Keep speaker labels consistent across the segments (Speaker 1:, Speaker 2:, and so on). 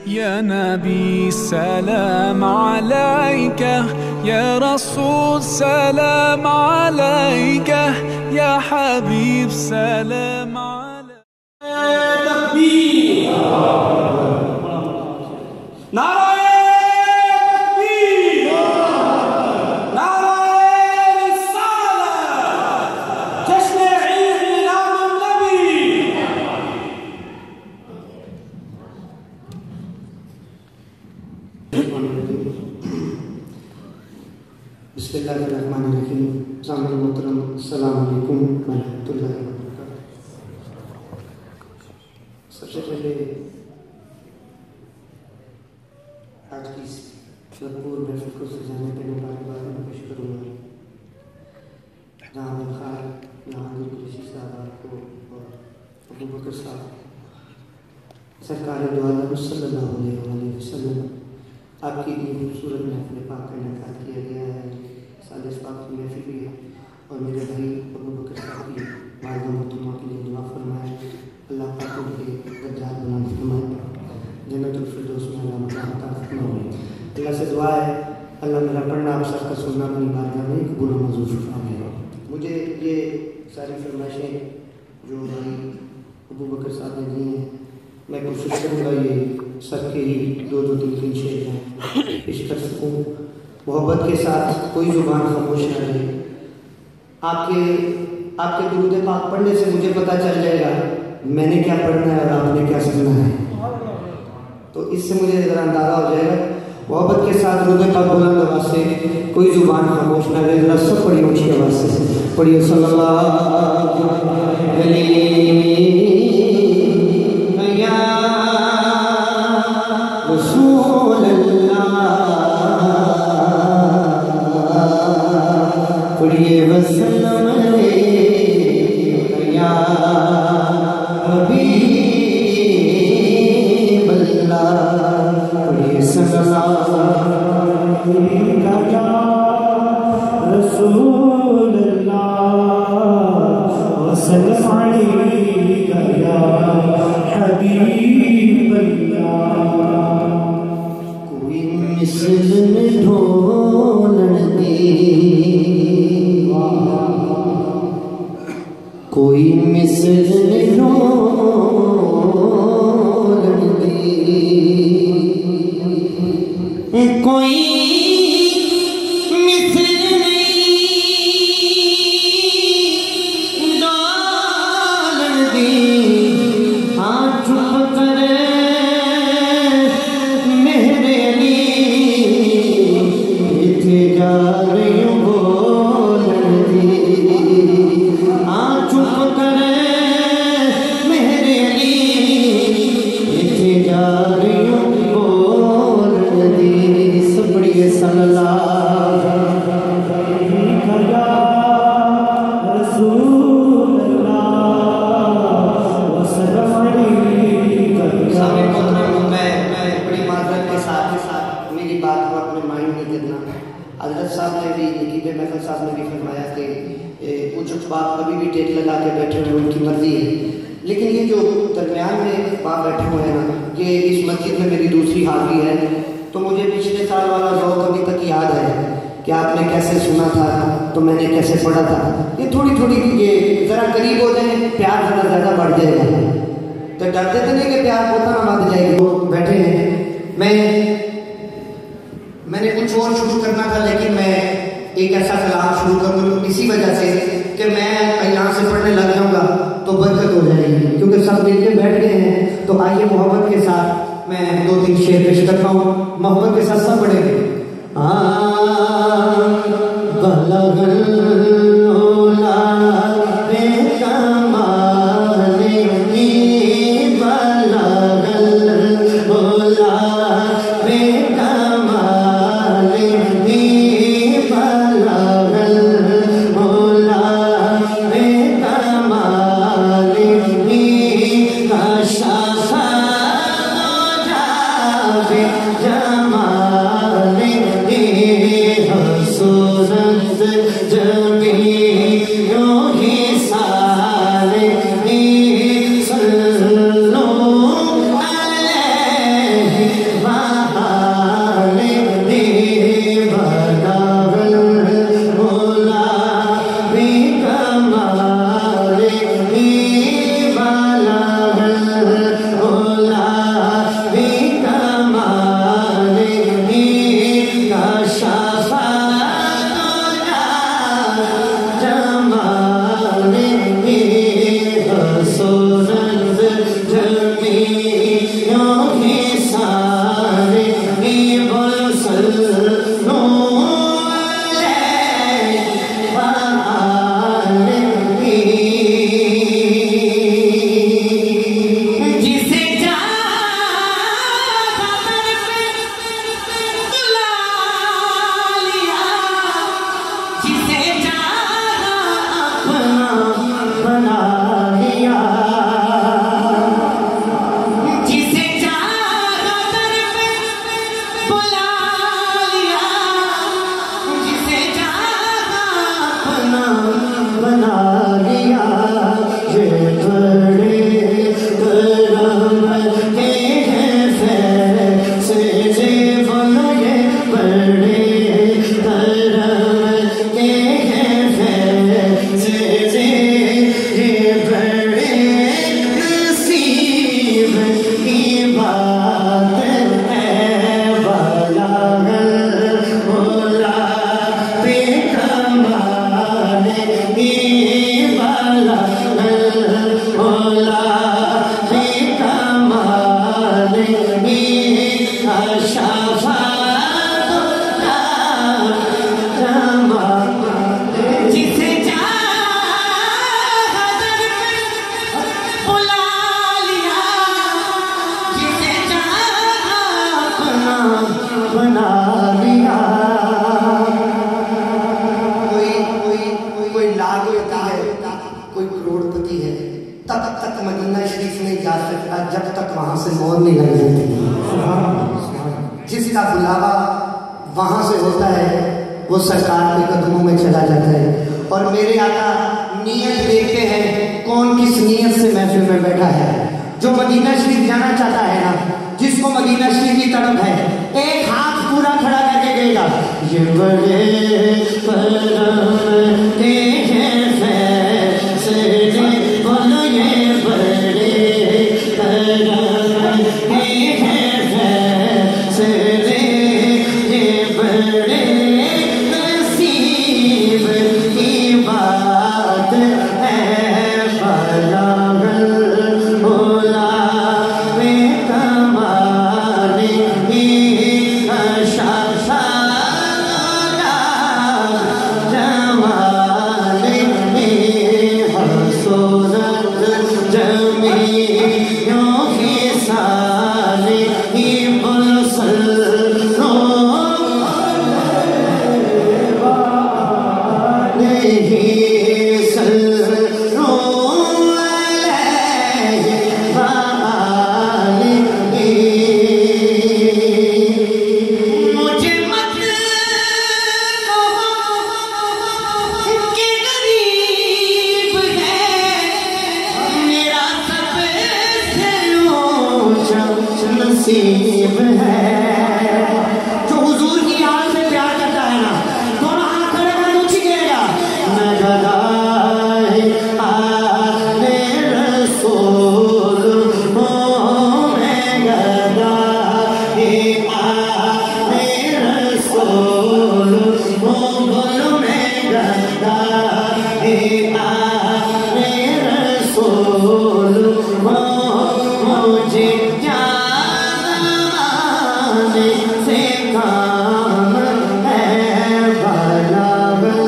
Speaker 1: या नबी सलाम अलैका, या रसूल सलाम अलैका, या हबीब सलाम अलैका। तकबीर, नारे तकबीर, नारे रिसालत, जश्न ईद मिलादुन नबी।
Speaker 2: बिस्मिल्लाहिर्रहमानिर्रहीम। सामने मोहतरम अस्सलाम वालेकुम व रहमतुल्लाहि व बरकातुहू। सबसे पहले आज की भरपूर महफिल को सजाने के मुबारकबाद पेश करूँगा। जहाँ खार यहाँ कुरैशी साहब आपको और अबू बकर साहब सरकार दो आलम सल्लल्लाहु अलैहि वसल्लम आपकी खूबसूरत महफिल पाक का इनेकाद किया गया है। सालिस पाक की महफिल भी है और मेरे भाई अबू बकर साहब की वालिदा मोहतरमा के लिए दुआ फरमाए। अल्लाह पाक उनके दर्जात बुलंद फरमाए, जन्नतुल फिरदौस में मकाम अता फरमाए। अल्लाह से दुआ है अल्लाह मेरा पढ़ना आप सबका सुनना अपनी बारगाह में कबूल और मंजूर फरमाए। मुझे ये सारी फरमाइशें जो भाई अबू बकर साहब ने दी हैं, मैं कोशिश करूँगा ये सबके ही दो तीन शेर हैं पेश कर सकूँ। मोहब्बत के साथ कोई जुबान खामोश न रहे। आपके दुरूद पाक पढ़ने से मुझे पता चल जाएगा मैंने क्या पढ़ना है और आपने क्या सुनना है, तो इससे मुझे ज़रा अंदाज़ा हो जाएगा। मोहब्बत के साथ दुरूद पाक बुलंद आवाज़ से कोई जुबान खामोश न रहे। ज़रा सब पढ़िए ऊँची आवाज़ से पढ़िए सल्लल्लाहु अलैहि रसूल अल्लाह, पढ़िए वसल्लम या हबीब अल्लाह, पढ़िए सल्लल्लाहु अलैहि रसूल अल्लाह वसल्लम अलैका या हबीब अल्लाह। कोई मिसल में ढोलन दे, कोई मिसल में ढोलन दे, कोई मिसल नहीं डालन दे। हाँ चुप करे मेरे लिए इथे जा रही हूँ बोलन दी। हाँ चुप करे मेरे लिए इथे जा रही हूँ बोलन दी। सब पढ़िए सल्लल्लाहु हज़रत साहब ने भी नकीब महफिल साहब ने भी फरमाया कि कुछ बाप अभी भी टेक लगा के बैठे हुए उनकी मर्जी है, लेकिन ये जो दरमियान में बाप बैठे हुए हैं ना, ये इस मस्जिद में मेरी दूसरी हाज़िरी है। तो मुझे पिछले साल वाला ज़ौक़ अभी तक याद है कि आपने कैसे सुना था तो मैंने कैसे पढ़ा था। ये थोड़ी ये ज़रा करीब हो जाए, प्यार ज़रा ज़्यादा बढ़ जाएगा। तो डरते तो नहीं कि प्यार पोता ना बढ़ जाएगी। वो बैठे हैं, मैंने कुछ और शुरू करना था, लेकिन मैं एक ऐसा कलाम शुरू करूँ इसी वजह से कि मैं यहाँ से पढ़ने लग जाऊँगा तो बरकत हो जाएगी, क्योंकि सब मिलके बैठ गए हैं। तो आइए मोहब्बत के साथ मैं दो तीन शेर पेश करता हूँ। मोहब्बत के साथ सब पढ़ेंगे। जब तक वहां से मौत नहीं लग जाती। जिसका बुलावा वहां से होता है वो सरकार के कदमों में चला जाता है। और मेरे आका नियत देखते हैं कौन किस नियत से महफिल में बैठा है। जो मदीना शरीफ जाना चाहता है ना, जिसको मदीना शरीफ की तड़प है, एक हाथ पूरा खड़ा करके गएगा, ये बड़े परमते हैं फैसले, बोलो ये बड़े परमते हैं फैसले, ये बड़े नसीब की बात है। बलागल बोला वे कमाने की नसीब है। जो हुजूर की याद से प्यार करता है ना, दोनों हाथ खड़े कर दो, छिकेगा मैं गदाए आले रसूल हो, मैं गदाए आले रसूल हो, बोलो मैं गदाए आले रसूल हो। मुझे से काम है बलागल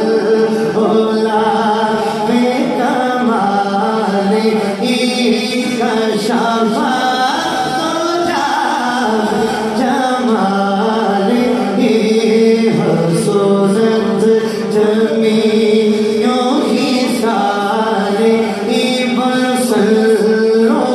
Speaker 2: बोला वे कमाले कशाफा जमाले हसूरत जमीयों की सारे बसलो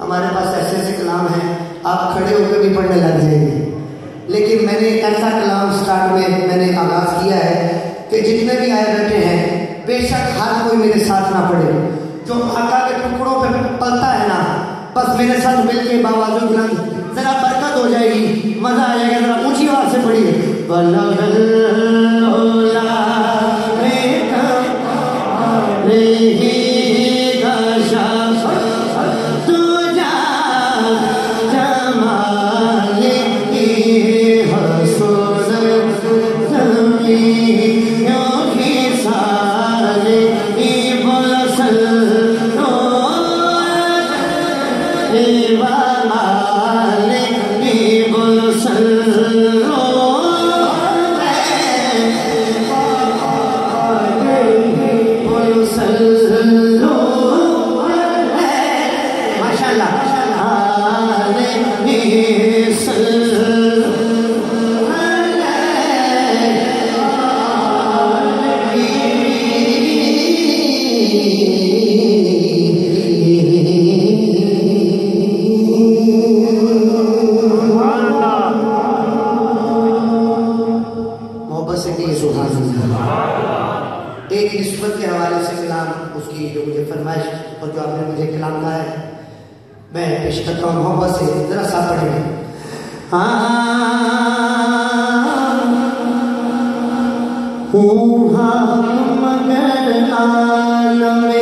Speaker 2: हमारे पास ऐसे ऐसे कलाम हैं, आप खड़े होकर भी पढ़ने लग जाएंगे। लेकिन मैंने ऐसा कलाम स्टार्ट में मैंने आगाज किया है कि जितने भी आए बैठे हैं, बेशक हर कोई मेरे साथ ना पढ़े। जो आका के टुकड़ों पे पलता है ना, बस मेरे साथ मिलके बावाज़ो बुलंद जरा बरकत हो जाएगी, मजा आ जाएगा। जरा ऊंची आवाज से पढ़िए, माशाल्लाह तेरी निस्बत के हवाले से कलाम उसकी जो मुझे फरमाइश और जो आपने मुझे कलाम कहा है मैं पेश करता हूँ मोहब्बत से। जरा सा पढ़ेंगे। मगर आलमे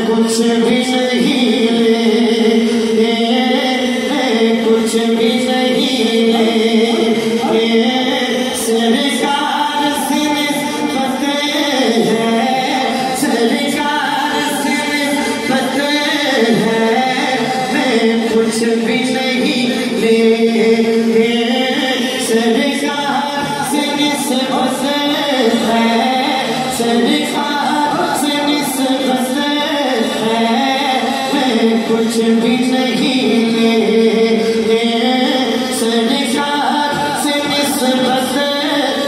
Speaker 2: कुछ भी नहीं कुछ भी नहीं सरकार से निस्बत है सरकार से निस्बत है मैं कुछ भी नहीं सरकार से निस्बत है सरकार से निस्बत कुछ भी नहीं सरकार से निस्बत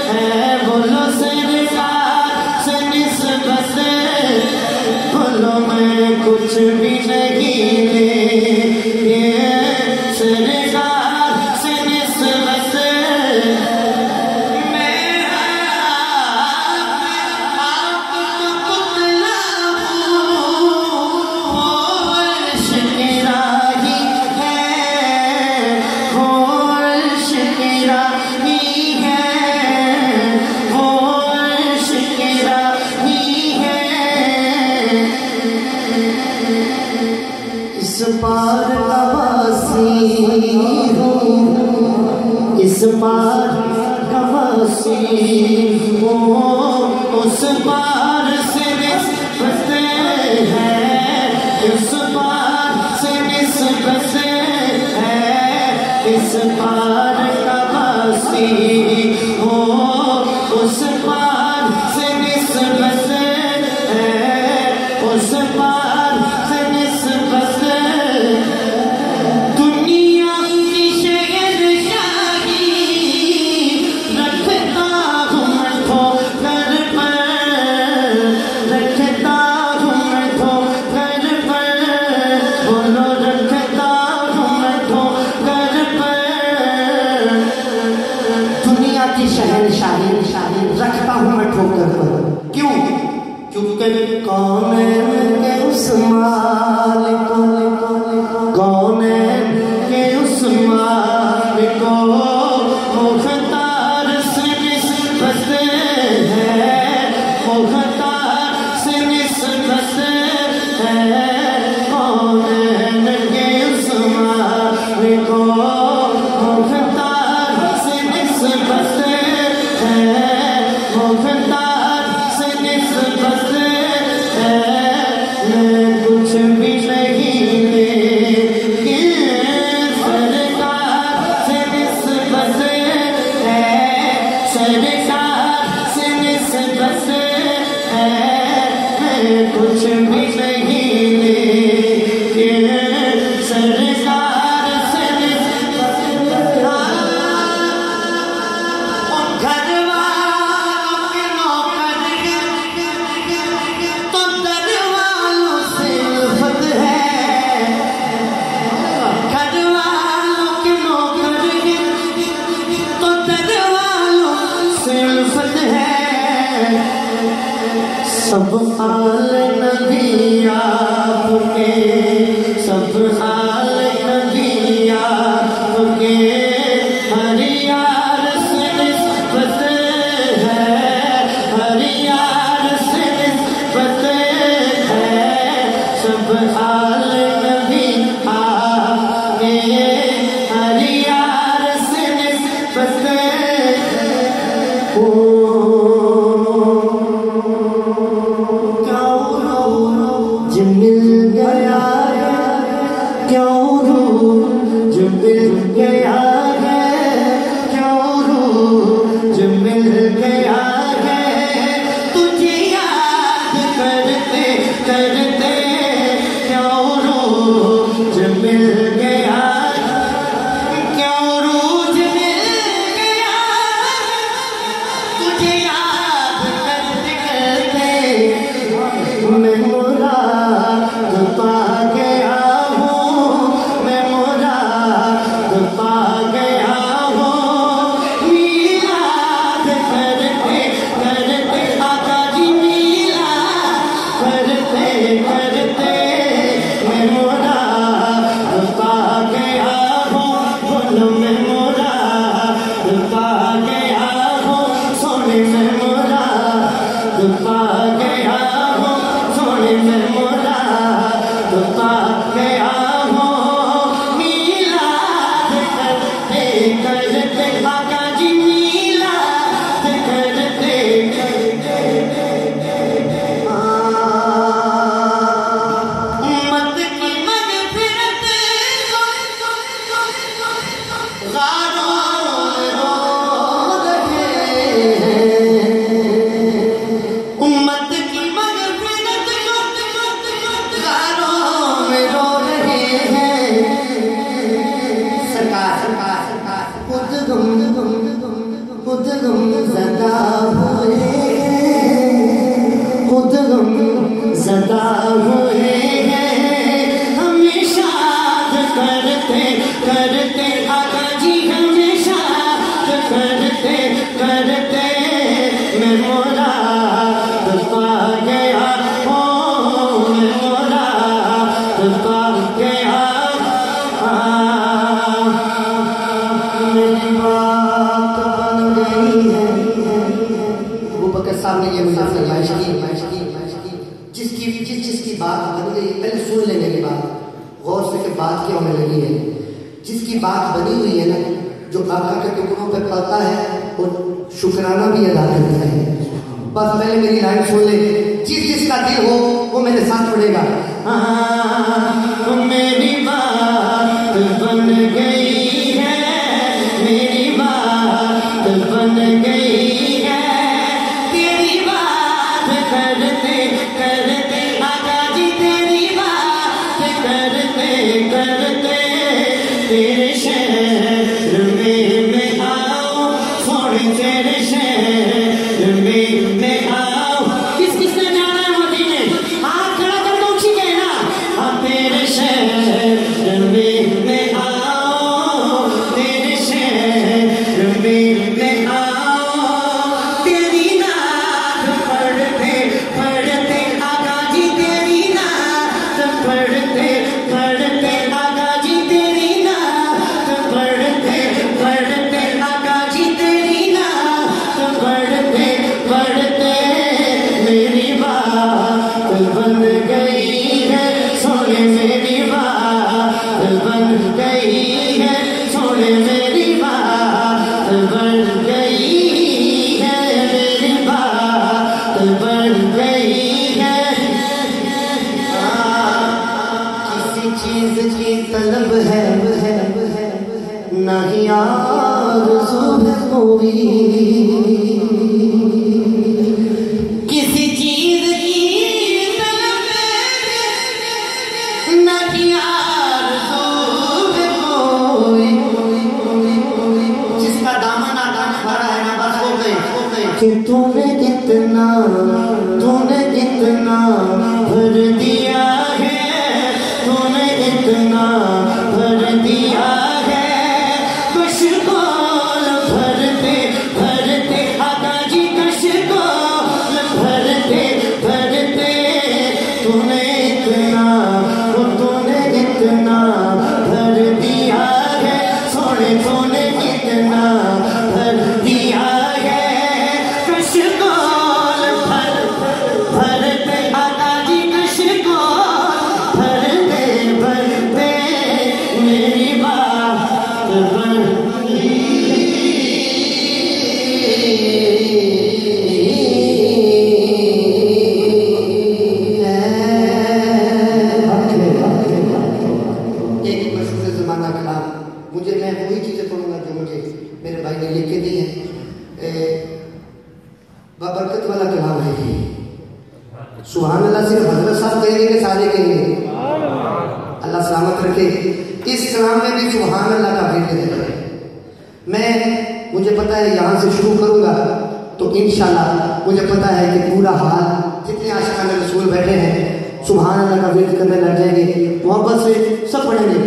Speaker 2: है बोलो सरकार से निस्बत बोलो मैं कुछ भी नहीं सरकार से निस्बत इस पार का वासी हूँ इस पार का वासी हूँ उस पार से निस्बत है इस पार से निस्बत है इस पार का वासी हूँ उस पार से निस्बत है उस पार से निस्बत शहनशाही रखता हूँ मैं ठोकर पर। क्यों? क्योंकि कौन के उस मालिक कौन के उस मालिक को मुख्तार से निस्बत है मुख्तार से निस्बत है कौन के उस मालिक को मुख्तार से निस्बत मुख्तार से निस्बत है मैं कुछ भी नहीं सरकार से निस्बत है सरकार से निस्बत है मैं कुछ भी नहीं सरकार से निस्बत सिल्फत है सब आल नबी आपके, सब आल नबी आपके, हर यार से निस्बत है, हर यार से निस्बत है, सब आल नबी आपके, हर यार से निस्बत है। मिल गया है क्यों रू, जो मिल गया है क्यों रू, जो मिल गया है तुझे याद करते करते क्यों रू, जो मिल गया क्यों रू, जो मिल गया तुझे याद करते करते मैं मुराद पा गया हूँ, मैं मुराद पा गया हूँ, मीलाद करते करते आका जी मीलाद करते करते मैं मुराद पा गया हूँ, बोलो मैं मुराद पा गया हूँ, सोने मैं मुराद पा गया हूँ, सोने मैं मुराद पा गया हूँ, मीलाद करते करते आका जी मीलाद करते करते उम्मत की मग़फ़िरत गारों रो रहे हैं, उम्मत की मग़फ़िरत गारों में रो रहे हैं। सरकार खुद गम ज़दा हुए, खुद गम ज़दा हुए हैं, हमेशा करते करते आका जी हमेशा करते करते मैं मुराद पा गया हूँ, मैं मुराद पा गया। मेरी बात बन गई है। अबू बकर साहब ने ये मुझे फरमाइश की, जिसकी बात बन गई, पहले सुन लेने के बाद गौर से कि बात क्या होने लगी है। जिसकी बात बनी हुई है ना, जो आका के टुकड़ों पे पड़ता है और शुक्राना भी अदा करता है। बस पहले मेरी लाइन सुन ले, जिसका दिल हो वो मेरे साथ पड़ेगा। मेरी बात बन गई है, मेरी बात बन गई है, तेरी बात करते करते आका जी, तेरी बात करते करते तेरे शहर में मैं आऊं, थोड़े तेरे शहर में मैं आऊं। किसने जाना है मदीने? हाथ खड़ा कर दो, ठीक है ना? हाँ, तेरे शहर में मैं आऊं, तेरे शहर में मैं आऊं, तेरी नात पढ़ते पढ़ते आका जी, तेरी नात पढ़ते पढ़ते आका जी, तेरी नात पढ़ते पढ़ते आका जी, तेरी नात पढ़ते पढ़ते मेरी बात बन गई है, सोने मेरी बात बन गई है, सोने मेरी बात बन गई है, मेरी बात बन गई है। किसी चीज की तलब है नहीं आरज़ू है कोई, किसी चीज की तलब नहीं आरज़ू है कोई, जिसका दामन आका ने भरा है ना, बस हो गए कि तूने इतना भर दिया है, तूने इतना भर दिया है, कश को भरते भरते आका जी, कश को भरते भरते मुझे मैं वही चीज़ें पढ़ूंगा जो मुझे मेरे भाई ने लिख के दी है। बरकत वाला कलाम है। सुभान अल्लाह सिर्फ हजरत साहब कहेंगे कि सारे कहेंगे? अल्लाह सलामत रखे। इस कलाम में भी सुभान अल्लाह का जिक्र है। मुझे पता है यहाँ से शुरू करूंगा तो इंशाल्लाह मुझे पता है कि पूरा हाल जितने आशिकान रसूल बैठे हैं सुभान अल्लाह का जिक्र करने लग जाएंगे। मोहब्बत से सब पढ़ेंगे।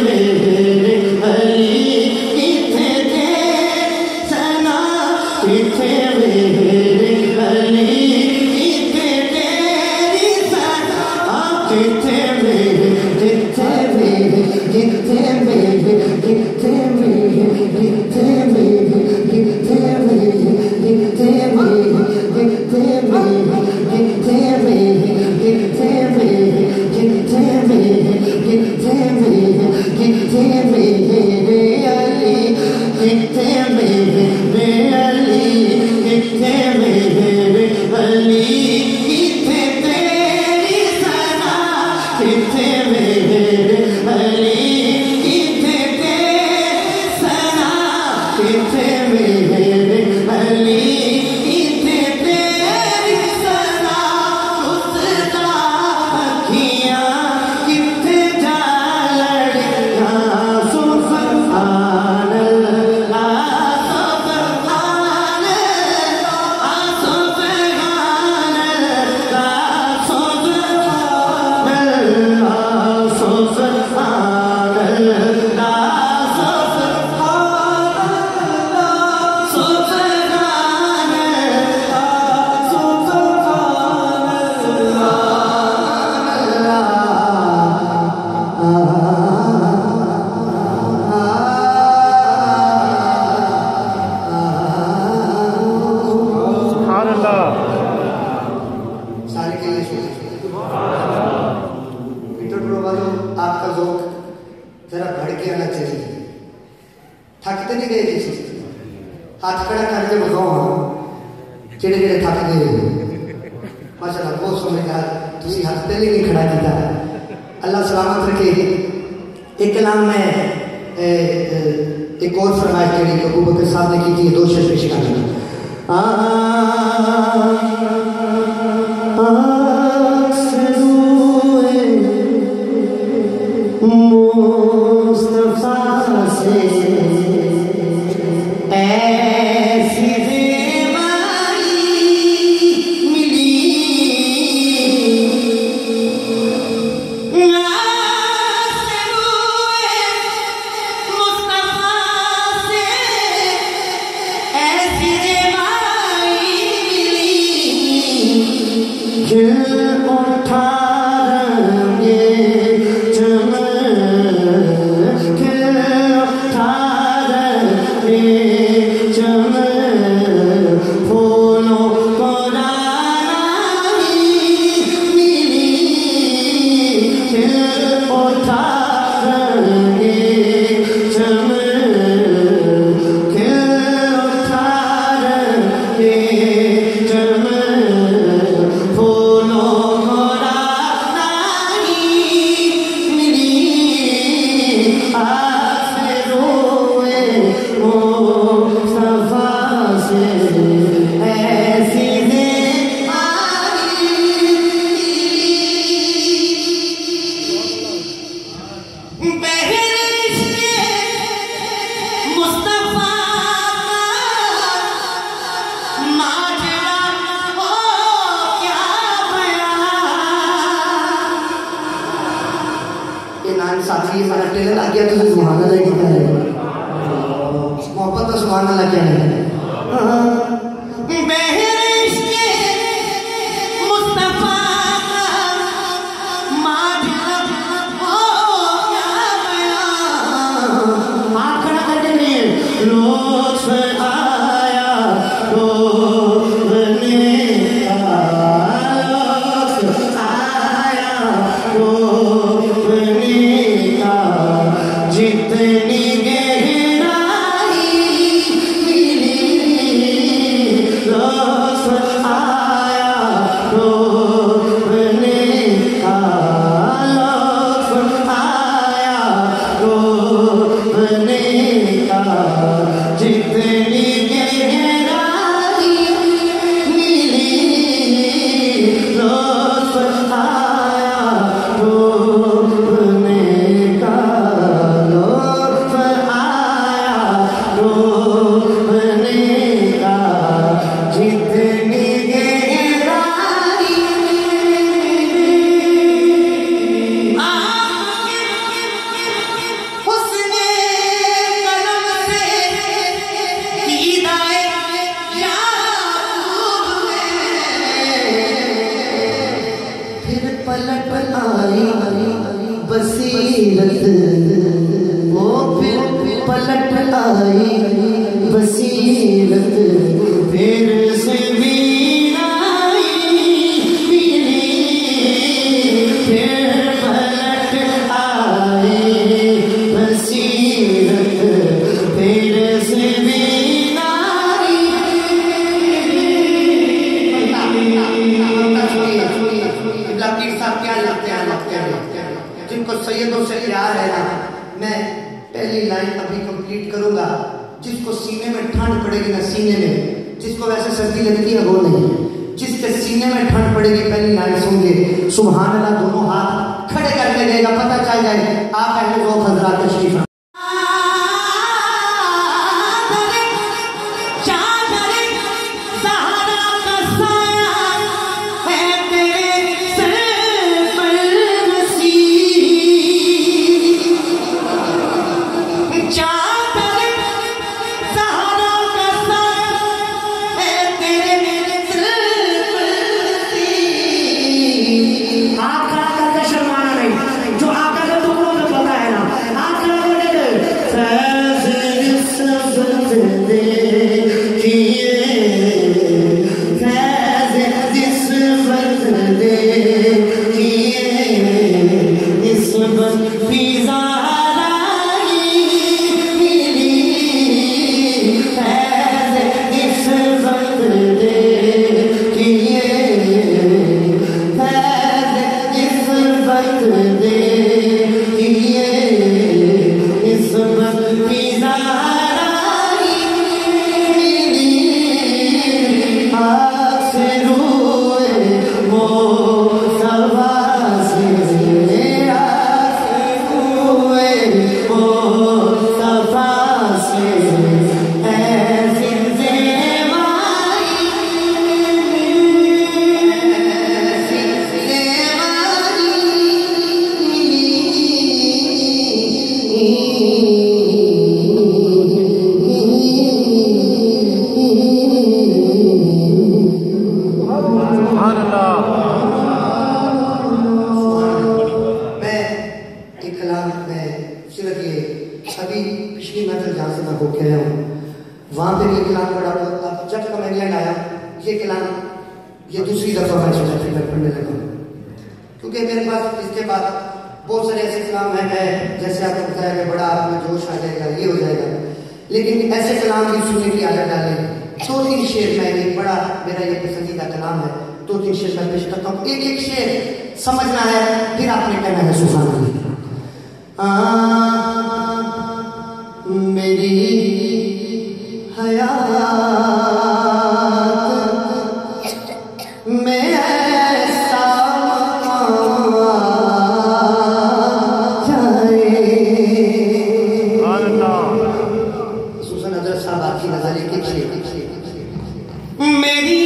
Speaker 3: मेरे
Speaker 2: पलट आई बसीरत फिर से भी आई फिर पलट आई बसीरत फिर से भी आई। पीर साहब क्या लगते हैं जिनको सैयदों से प्यार है ना, मैं पहली लाइन अभी कंप्लीट करूंगा। जिसको सीने में ठंड पड़ेगी ना, सीने में, जिसको वैसे सर्दी लगती है वो नहीं, जिसके सीने में ठंड पड़ेगी पहली लाइन सुन के सुभान अल्लाह दोनों हाथ खड़े करके देगा, पता चल जाए आप पहले वो हजरात तशरीफ। समझना है फिर आपने कहना है सुभान अल्लाह। मेरी हयात में ऐसा सुसन हजरत साहब आपकी नजारे के मेरी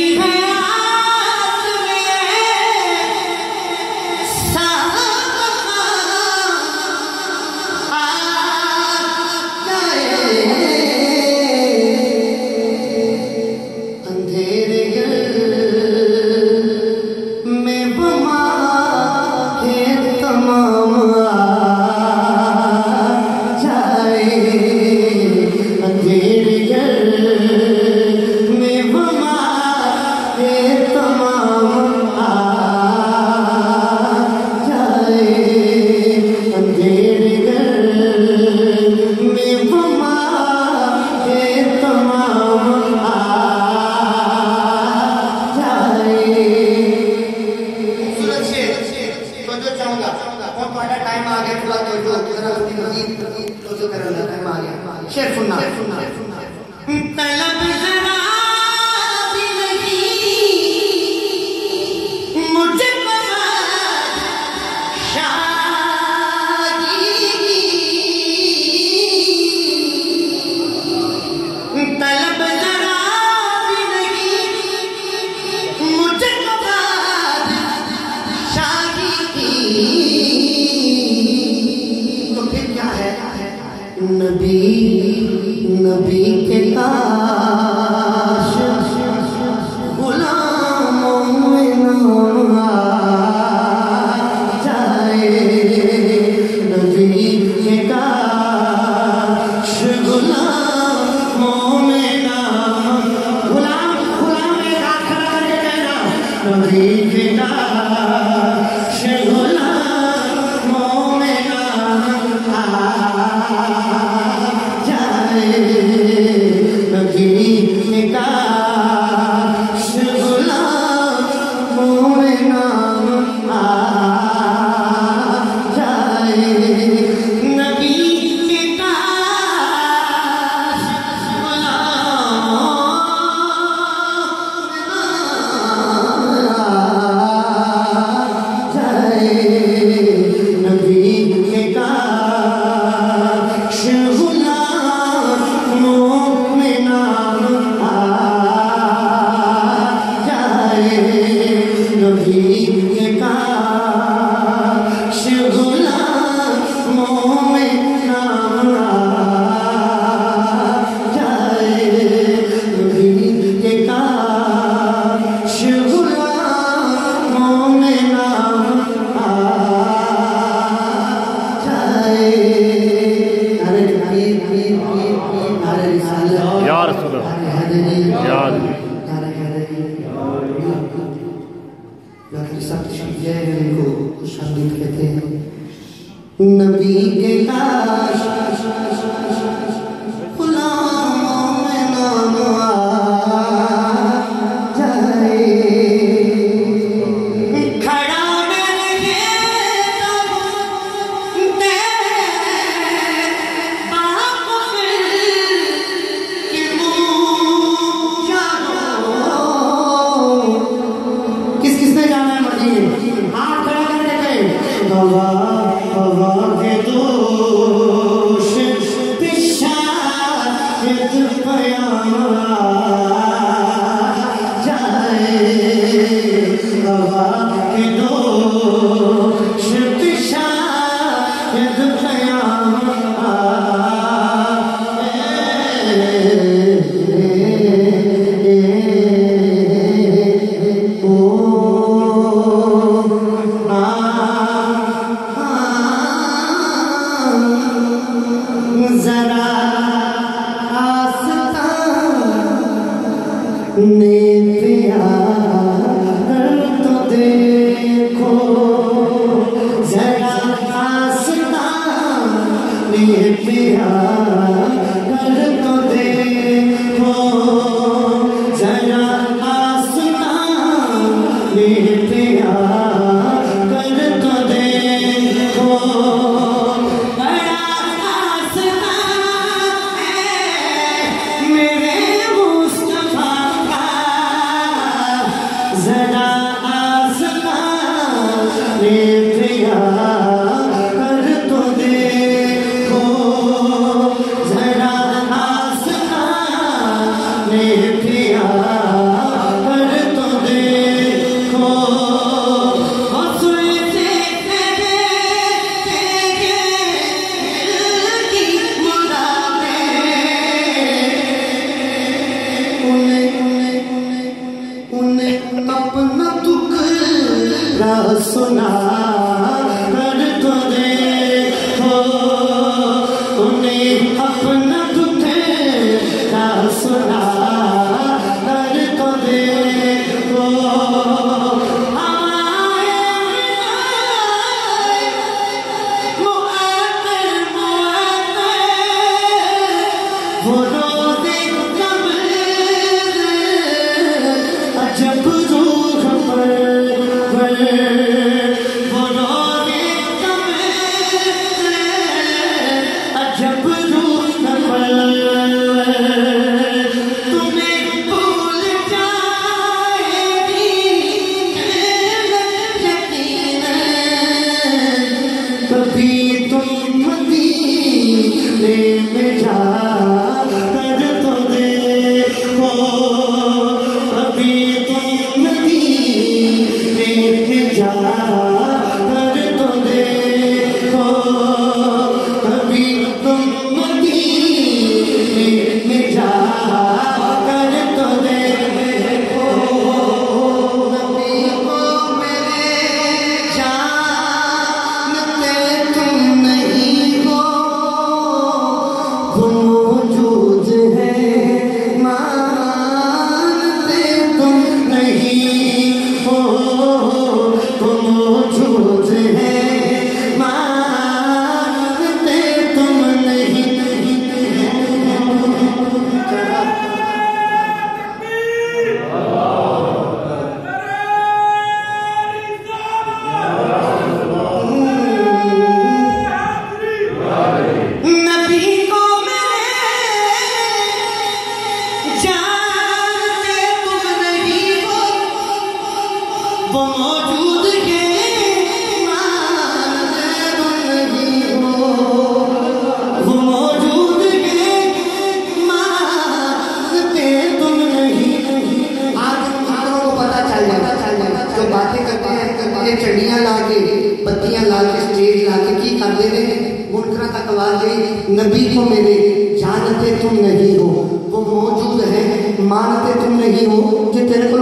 Speaker 2: नबी के काश गुलामों में नाम आ जाए, नबी के काश को खुशामदीद कहते हैं। नबी के लाश गुलामों में नाम आ जाए, खड़ा मेरे किस किसने जाना है मदीने? हाथ खड़ा करके कहें हवा हवा के दोष पिशाच पयामा जाए, हवा के दोष पिशाच पयामा जरा आस्ताने पे आकर तो देखो, जरा आस्ताने पे आकर तो देखो, जरा आस्ताने पे आकर तो देखो, जरा आस्ताने पे आकर तो देखो, जरा आस्ताने पे आकर तो देखो, अपना दुख सुना कर तो देखो, उन्हें अपना दुख सुना कर तो देखो, वो रोज़े जब रूह पर जब रूह पर तुम्हें भूल जाएगी कभी तुम मदीने में जा कर तो देखो, कभी तुम मदीने में जा कर तो देखो, कभी तुम मदीने में जा कर तो देखो, नबी को मेरे जानते तुम नहीं हो, वो मौजूद है मानते तुम नहीं हो, वो मौजूद है मानते तुम नहीं। नबी को मेरे जानते तुम नहीं हो, वो मौजूद है मानते तुम नहीं हो, वो मौजूद है मानते तुम नहीं। आज लोगों को पता चल जाता जो बातें करते हैं ये चंडियां ला के बत्तियां ला के स्टेज ला के की कर दे रहे मुनकरा तक आवाज दे, नबी को मेरे जानते तुम नहीं हो, वो मौजूद है मानते तुम नहीं हो। कि तेरे को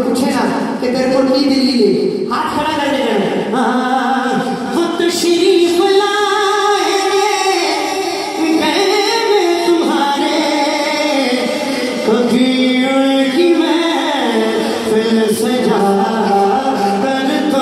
Speaker 2: पूछे ना कि तेरे को की दिल्ली ले हाथ खड़ा कर दे, वो तशरीफ लाएंगे में तुम्हारे, कभी उनकी मैं फिर से जा कर तो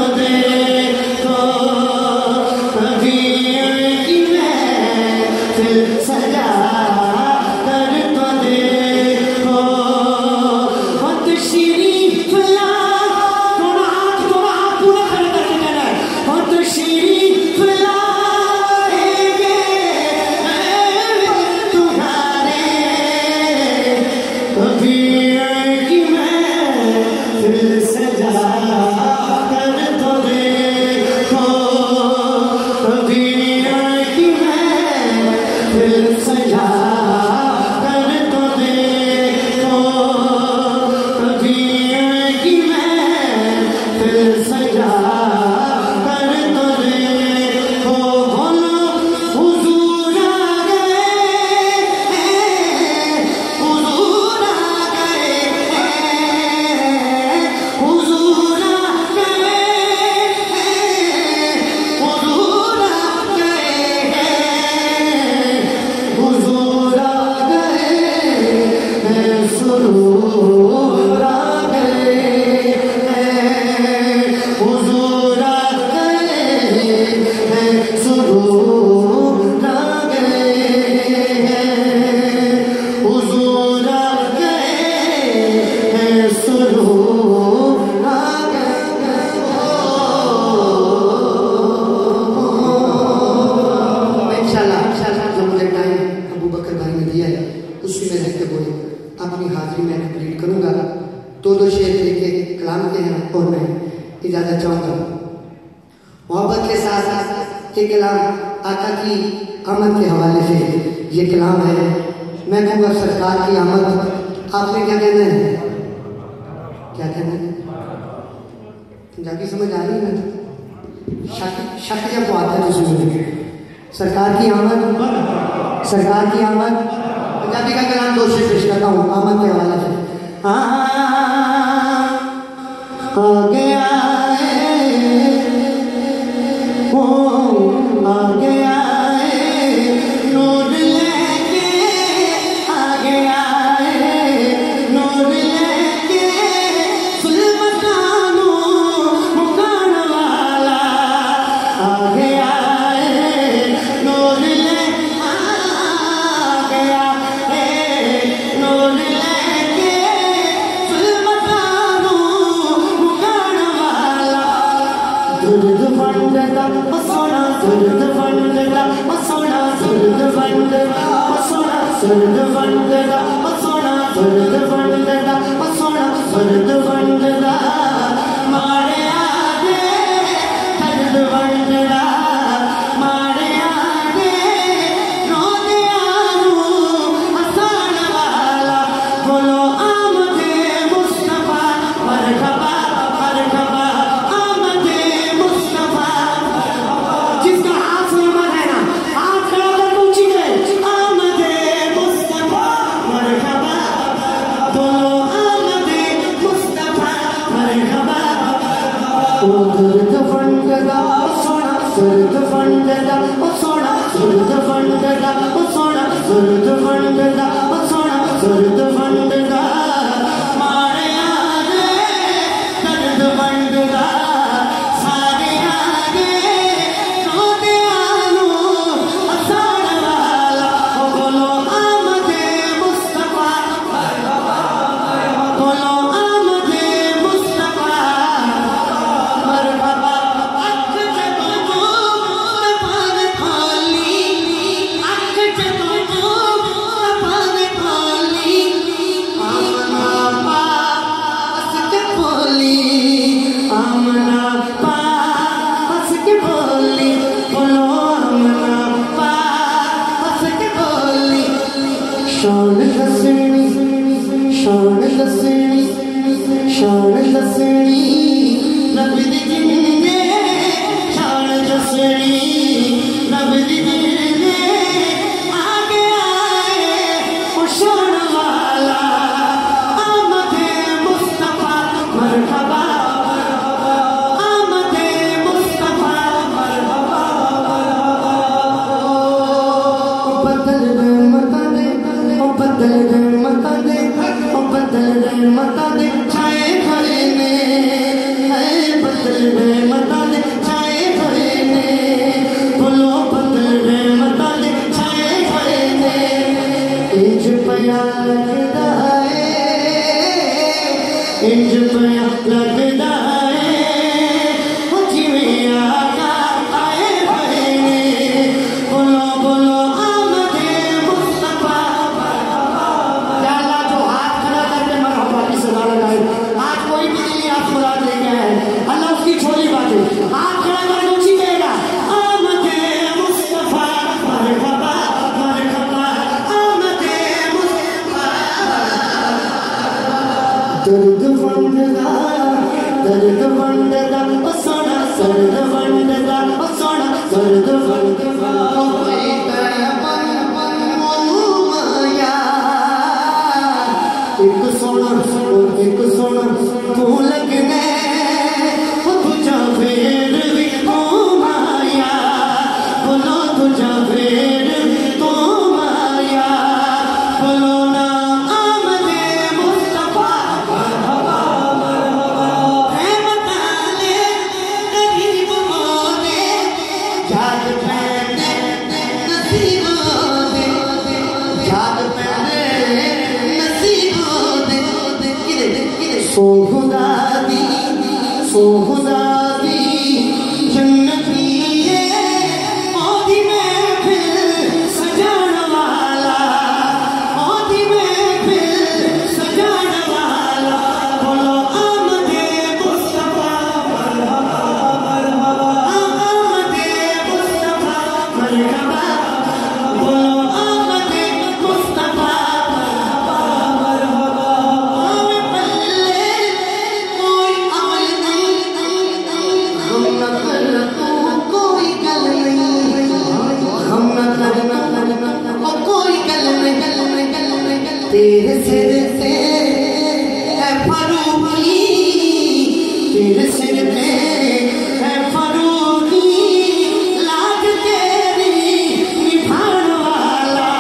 Speaker 2: दर्द वंडदा ओ सोना दर्द वंडदा ओ सोना दर्द वंडदा कोई तड़पन माया एक सोना तू लगने तुझा फेर भी तो माया बोलो तुझा फेर तो माया बोलो ना आमदे मुस्तफा मरहबा है बता ले गरीब मोदे जाग पैने नसीब दे जाग पैने नसीब दे सो खुदा दी जन्नती है मोदी में फिर सजान वाला मोदी में फिर सजान वाला बोलो आमदे मुस्तफा मरहबा आमदे मुस्तफा मरहबा बोलो आमदे मुस्तफा मरहबा तेरे सिर से है फरूकी तेरे सिर पे है फरूकी लाज तेरी निभान वाला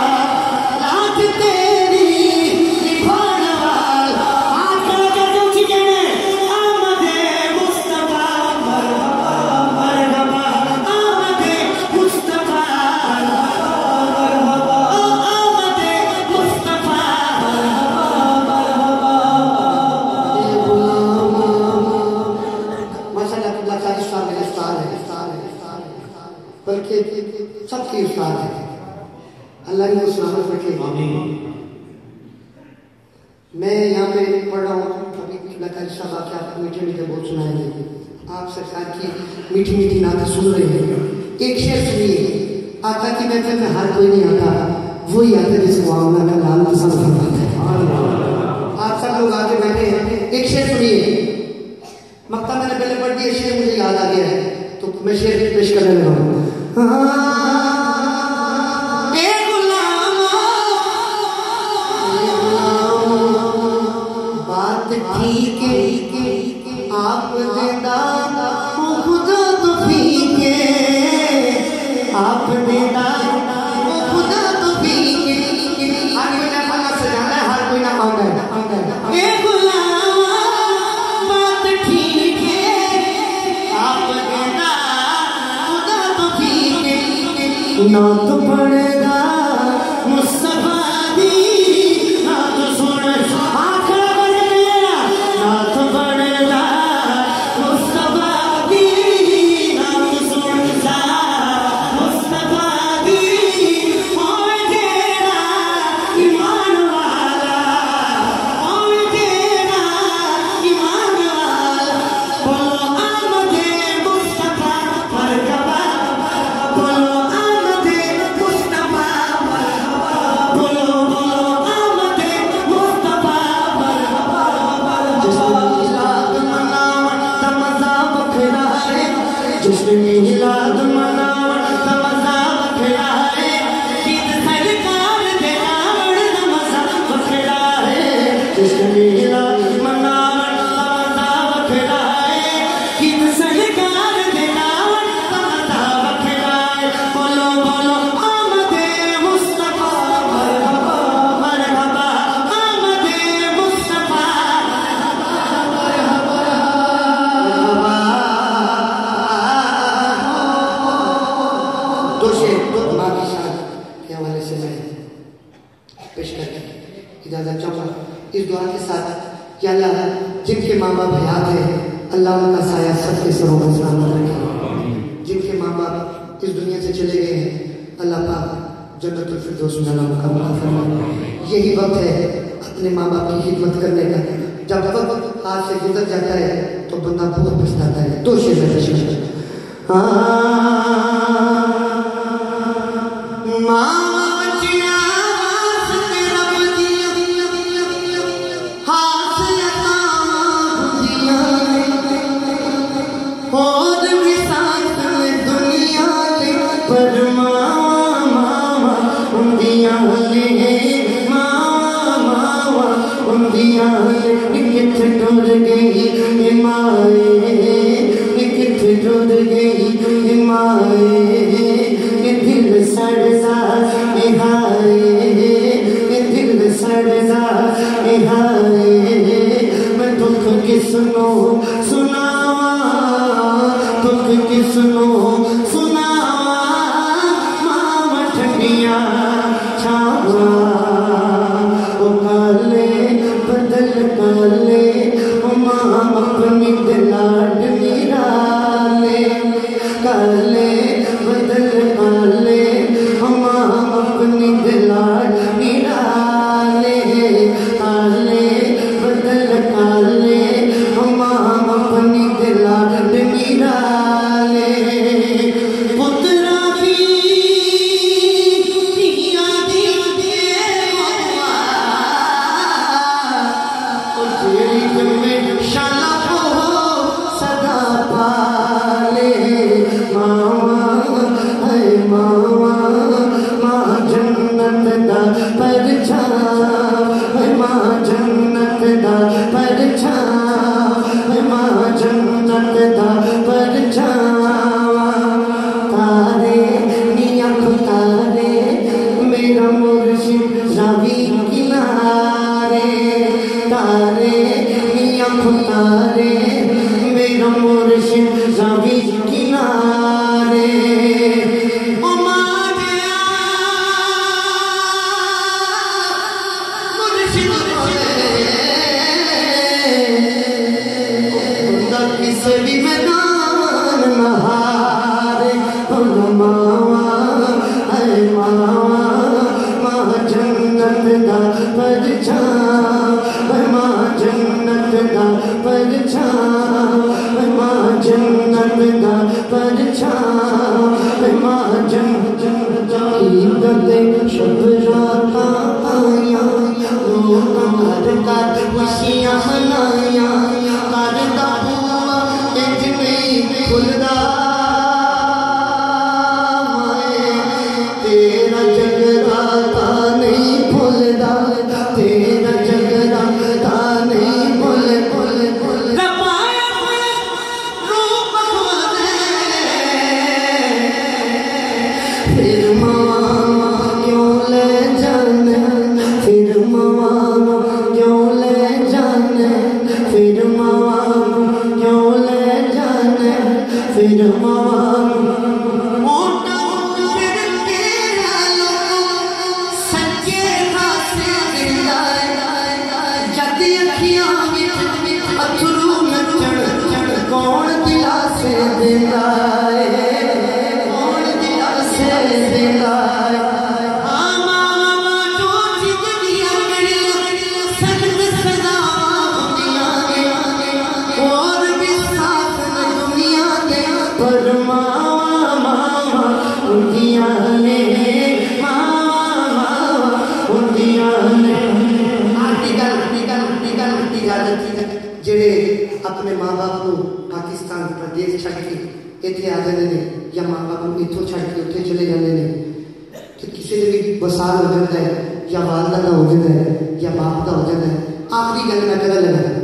Speaker 2: लाज तेरी निभान वाला आका जो चिकने आमदे मुस्तफा मरहबा आमदे मुस्तफा मरहबा आमदे मुस्तफा बल्कि सबकी उस्ताद है अल्लाह ने सलामत रखे मैं यहाँ पे पढ़ रहा हूँ अभी लता साहब आके आपको मीठे मीठे बोल सुनाएंगे आप सरकार की मीठी मीठी नातें सुन रहे हैं एक शेर सुनिए आका की महफिल में हर कोई नहीं आता वही आता जिसको आमना का लाल पसंद आता है आप सब लोग आके बैठे हैं एक शेर सुनिए मक्ता मैंने पहले पढ़ दिया शेर मुझे याद आ गया है तो मैं शेर पेश करने लगा हूँ बात ठीक है आप देदा खुदा तो फीके आप देदा खुदा तो फीके हर कोई ना खाना सजाना है हर कोई ना मांगा है बात ठीक है आप देदा खुदा तो फीके ना तो पड़ेगा मुस्तफा दी ना तो सुन आखिर बनेगा ना तो पड़ेगा मुस्तफा दी ना तो सुन मुस्तफा दी होए तेरा ईमान वाला होए तेरा ईमान वाला बोलो आमदे मुस्तफा मरहबा बोलो आमदे मुस्तफा मरहबा बोलो आमदे मुस्तफा मरहबा जिसने मिलाद मनावन दा मज़ा बखरा है जिसने मिलाद मनावन दा मज़ा बखरा है गीत सरकार दे आवण दा मज़ा बखरा है जिसने मिलाद मनावन दा मज़ा बखरा है गीत सरकार दे आवण दा मज़ा बखरा है बोलो आमदे मुस्तफा मरहबा मरहबा आमदे मुस्तफा मरहबा दो शेर माँ की शान के हवाले से मैं पेश करके इजाजत चाहूँगा इस दुआ के साथ कि अल्लाह जिनके माँ बाप हयात है अल्लाह उनका साया सबके सरों में सलामत रखे जिनके माँ बाप इस दुनिया से चले गए हैं अल्लाह पाक जन्नतुल फिरदौस में मुकाम अता फरमाए यही वक्त है अपने माँ बाप की खिदमत करने का जब वक्त हाथ से गुजर जाता है तो बंदा बहुत पछताता है दो शेर में पेश करके हाथ परछाव मां जन्नत दा परछाव मां जन्नत दा परछाव तारे नी अख तारे मेरा मुर्शिद रावी किनारे तारे नी अख तारे मेरा मुर्शिद रावी किनारे किसे भी मैदान महारे मावा है मावा मां जन्नत दा परछाव मां जन्नत दा परछाव मां जन्नत दा परछाव मां जन्नत ईद दे शब राता आया लोकां घर घर खुशियां मनाया करदा फुलदा तेरा जगराता नहीं फुलदा तेरा जगराता नहीं फुल फुल फुल फिर मामा क्यों ले जाने फिर मामा क्यों ले जाने फिर मामा क्यों ले जाने फिर सच्चे खासे जद अखियां अथरू नचण कौन दिला से दिलाए कौन दिला से दिलाए पर मावा मावा उंदिया ने मावा उंदिया ने जेड़े अपने माँ बाप को पाकिस्तान प्रदेश छड़ के इतने आ जाते हैं या माँ बाप को इतों छड़ के उत्थे चले जाते हैं तो किसी ने भी वसाल हो जाता है या वालदा का हो जाता है या बाप का हो जाता है आखिरी गल मैं कर लगा